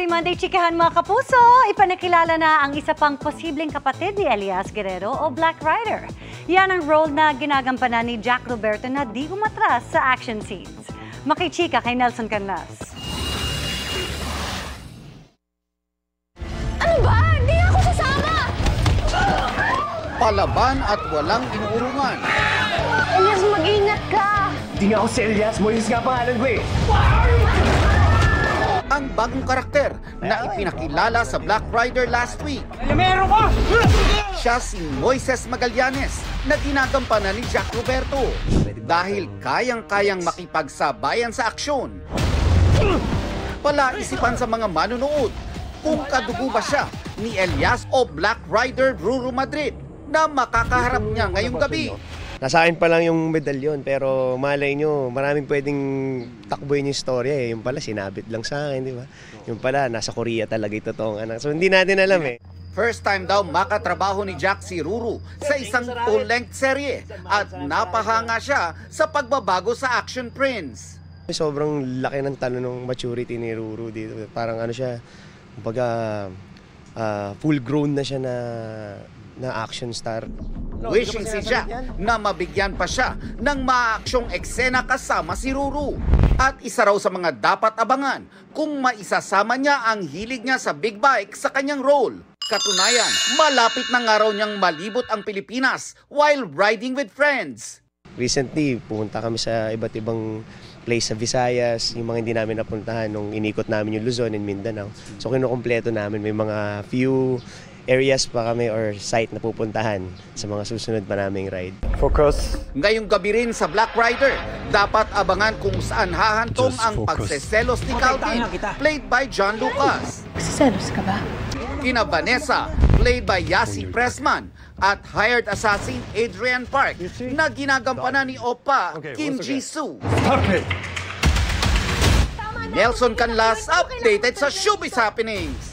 Happy Monday, chikahan mga kapuso! Ipanakilala na ang isa pang posibleng kapatid ni Elias Guerrero o Black Rider. Yan ang role na ginagampanan ni Jack Roberto na di umatras sa action scenes. Makichika kay Nelson Canlas. Ano ba? Hindi ako sasama! Palaban at walang inuurungan. Elias, mag-ingat ka! Di nga ako si Elias, Moises nga pangalan ko eh. Ang bagong karakter na ipinakilala sa Black Rider last week. Meron ko! Siya si Moises Magallanes na ginagampanan ni Jack Roberto dahil kayang-kayang makipagsabayan sa aksyon. Palaisipan sa mga manonood kung kadugo ba siya ni Elias o Black Rider Ruru Madrid na makakaharap niya ngayong gabi. Nasa akin pa lang yung medalyon, pero malay nyo, maraming pwedeng takboy yung istorya eh. Yung pala, sinabit lang sa akin, di ba? Yung pala, nasa Korea talaga yung totoong anak. So, hindi natin alam eh. First time daw makatrabaho ni Jack si Ruru sa isang full-length serye at napahanga siya sa pagbabago sa Action Prince. Sobrang laki ng talo ng maturity ni Ruru dito. Parang ano siya, kumbaga, full-grown na siya na action star. Wishing si Jack na mabigyan pa siya ng maaksyong eksena kasama si Ruru. At isa raw sa mga dapat abangan kung maisasama niya ang hilig niya sa big bike sa kanyang role. Katunayan, malapit na nga raw niyang malibot ang Pilipinas while riding with friends. Recently, pumunta kami sa iba't ibang place sa Visayas, yung mga hindi namin napuntahan nung inikot namin yung Luzon and Mindanao. So kinukumpleto namin, may mga few areas pa kami or site na pupuntahan sa mga susunod pa naming ride. Focus. Ngayong gabi rin sa Black Rider, dapat abangan kung saan hahantong ang pagseselos ni Calvin, played by John Lucas. Selos ka ba? Kina Vanessa, played by Yasi Pressman, at hired assassin Adrian Park, na ginagampanan ni Oppa Kim Jisoo. Nelson Canlas, updated sa Showbiz Happenings.